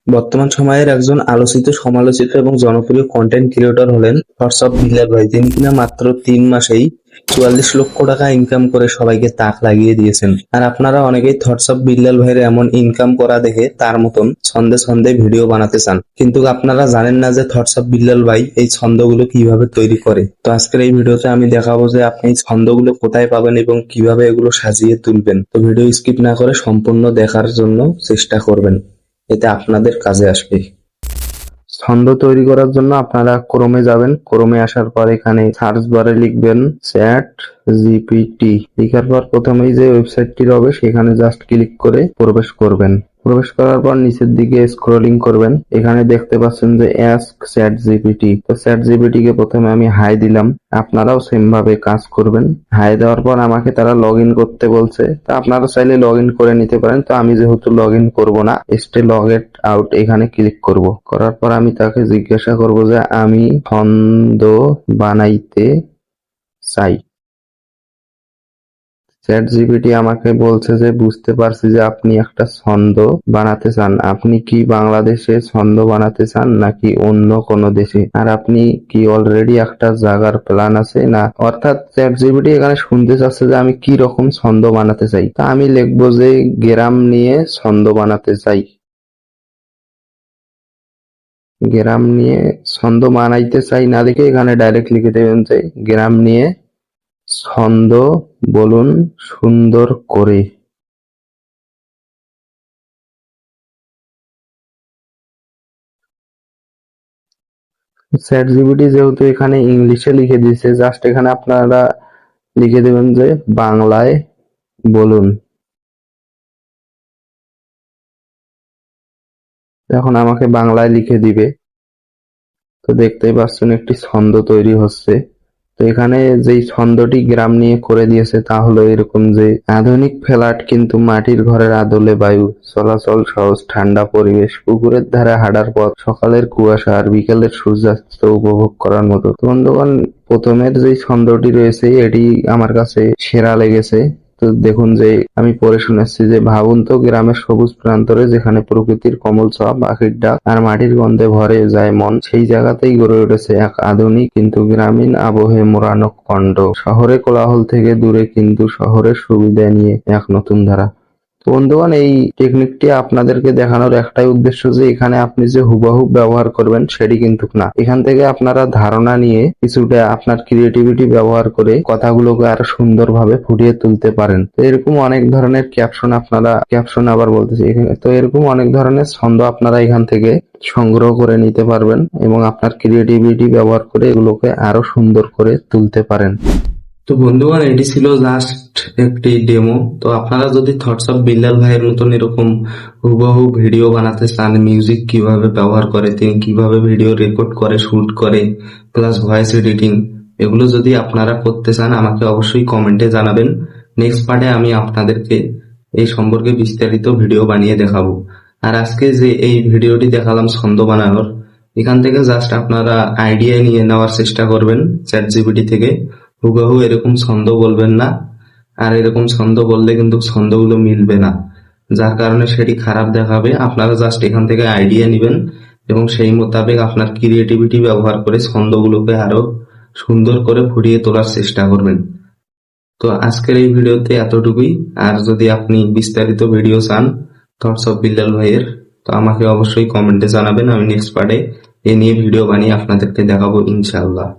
বর্তমান সময়ের একজন আলোচিত, সমালোচিত এবং জনপ্রিয় কন্টেন্ট ক্রিয়েটর হলেন থটস অফ বিল্লাল ভাই, যিনি কিনা মাত্র 3 মাসেই 44 লক্ষ টাকা ইনকাম করে সবাইকে তাক লাগিয়ে দিয়েছেন। আর আপনারা অনেকেই থটস অফ বিল্লাল ভাইয়ের এমন ইনকাম করা দেখে তার মতন ছন্দে ছন্দে ভিডিও বানাতে চান, কিন্তু আপনারা জানেন না যে থটস অফ বিল্লাল ভাই এই ছন্দগুলো কিভাবে তৈরি করে। তো আজকের এই ভিডিওতে আমি দেখাবো যে আপনি এই ছন্দগুলো কোথায় পাবেন এবং কিভাবে এগুলো সাজিয়ে তুলবেন। তো ভিডিও স্কিপ না করে সম্পূর্ণ দেখার জন্য চেষ্টা করবেন, এতে আপনাদের কাজে আসবে। ছন্দ তৈরি করার জন্য আপনারা ক্রোমে যাবেন। ক্রোমে আসার পর এখানে সার্চ বারে লিখবেন চ্যাট জিপিটি। লেখার পর প্রথমেই যে ওয়েবসাইটটি হবে সেখানে জাস্ট ক্লিক করে প্রবেশ করবেন। প্রবেশ করার পর নিচের দিকে স্ক্রলিং করবেন। এখানে দেখতে পাচ্ছেন যে অ্যাস্ক চ্যাট জিপিটি। তো চ্যাট জিপিটি কে প্রথমে আমি হাই দিলাম। আপনারাও সেম ভাবে কাজ করবেন। হাই দেওয়ার পর আমাকে তারা লগ ইন করতে বলছে। তো আপনারা চাইলে লগ ইন করে নিতে পারেন। তো আমি যেহেতু লগ ইন করবো না, স্টে লগড আউট এখানে ক্লিক করব। করার পর আমি তাকে জিজ্ঞাসা করব যে আমি ছন্দ বানাইতে চাই। চ্যাট জিপিটি আমাকে বলছে যে বুঝতে পারছি যে আপনি একটা ছন্দ বানাতে চান। আপনি কি বাংলাদেশে ছন্দ বানাতে চান নাকি অন্য কোনো দেশে? আর আপনি কি অলরেডি একটা জায়গার প্ল্যান আছে না? অর্থাৎ চ্যাট জিপিটি এখানে শুনতে চাচ্ছে যে আমি কি রকম ছন্দ বানাতে চাই। তা আমি লিখবো যে গ্রাম নিয়ে ছন্দ বানাতে চাই। গ্রাম নিয়ে ছন্দ বানাইতে চাই না লিখে এখানে ডাইরেক্ট লিখে দেবেন যে গ্রাম নিয়ে ছন্দ বলুন সুন্দর করে। চ্যাট জিপিটি যেহেতু এখানে ইংলিশে লিখে দিয়েছে, জাস্ট এখানে আপনারা লিখে দেবেন যে বাংলায় বলুন। এখন আমাকে বাংলায় লিখে দিবে। তো দেখতেই পাচ্ছেন একটি ছন্দ তৈরি হচ্ছে। তো এখানে যেই ছন্দটি গ্রাম নিয়ে করে দিয়েছে তা হলো এরকম যে আধুনিক ফ্ল্যাট কিন্তু মাটির ঘরের আদলে বায়ু চলাচল সহজ, ঠান্ডা পরিবেশ, পুকুরের ধারে হাঁটার পথ, সকালের কুয়াশা আর বিকেলের সূর্যাস্ত উপভোগ করার মতো। তো বন্ধুগণ, প্রথমের যেই ছন্দটি রয়েছে এটি আমার কাছে সেরা লেগেছে। তো দেখুন যে আমি পড়ে শোনাচ্ছি যে ভাবুন তো গ্রামের সবুজ প্রান্তরে যেখানে প্রকৃতির কোমল ছোঁয়া, পাখির ডাক আর মাটির গন্ধে ভরে যায় মন, সেই জায়গাতেই গড়ে উঠেছে এক আধুনিক কিন্তু গ্রামীণ আবহে মোড়ানো খণ্ড। শহরে কোলাহল থেকে দূরে কিন্তু শহরের সুবিধা নিয়ে এক নতুন ধারা। তো বন্ধুগণ, এই টেকনিকটি আপনাদেরকে দেখানোর একটাই উদ্দেশ্য যে এখানে আপনি যে হুবহু ব্যবহার করবেন সেটি কিন্তু না। এখান থেকে আপনারা ধারণা নিয়ে কিছুটা আপনার ক্রিয়েটিভিটি ব্যবহার করে কথাগুলোকে আরো সুন্দরভাবে ফুটিয়ে তুলতে পারেন। তো এরকম অনেক ধরনের ক্যাপশন আবার বলতেছি এখানে, তো এরকম অনেক ধরনের ছন্দ আপনারা এখান থেকে সংগ্রহ করে নিতে পারবেন এবং আপনার ক্রিয়েটিভিটি ব্যবহার করে এগুলোকে আরো সুন্দর করে তুলতে পারেন। তো বন্ধুগণ, এটি ছিল জাস্ট একটি ডেমো। তো আপনারা যদি থটস অফ বিল্লাল ভাইয়ের মতন এরকম হুবহু ভিডিও বানাতে চান, মিউজিক কিভাবে ব্যবহার করে, তিনি কিভাবে ভিডিও রেকর্ড করে, শুট করে, প্লাস ভয়েস এডিটিং, এগুলো যদি আপনারা করতে চান আমাকে অবশ্যই কমেন্টে জানাবেন। নেক্সট পার্টে আমি আপনাদেরকে এই সম্পর্কে বিস্তারিত ভিডিও বানিয়ে দেখাবো। আর আজকে যে এই ভিডিওটি দেখালাম ছন্দ বানানোর, এখান থেকে জাস্ট আপনারা আইডিয়া নিয়ে নেওয়ার চেষ্টা করবেন চ্যাট জিপিটি থেকে। হুবহু এরকম ছন্দ বলবেন না, আর এরকম ছন্দ বললে কিন্তু ছন্দগুলো মিলবে না, যার কারণে সেটি খারাপ দেখাবে। আপনারা জাস্ট এখান থেকে আইডিয়া নেবেন এবং সেই মোতাবেক আপনার ক্রিয়েটিভিটি ব্যবহার করে ছন্দগুলোকে আরো সুন্দর করে ফুটিয়ে তোলার চেষ্টা করবেন। তো আজকের এই ভিডিওতে এতটুকুই। আর যদি আপনি বিস্তারিত ভিডিও চান থটস অফ বিল্লাল ভাইয়ের, তো আমাকে অবশ্যই কমেন্টে জানাবেন। আমি নেক্সট পার্টে এ নিয়ে ভিডিও বানিয়ে আপনাদেরকে দেখাবো ইনশাআল্লাহ।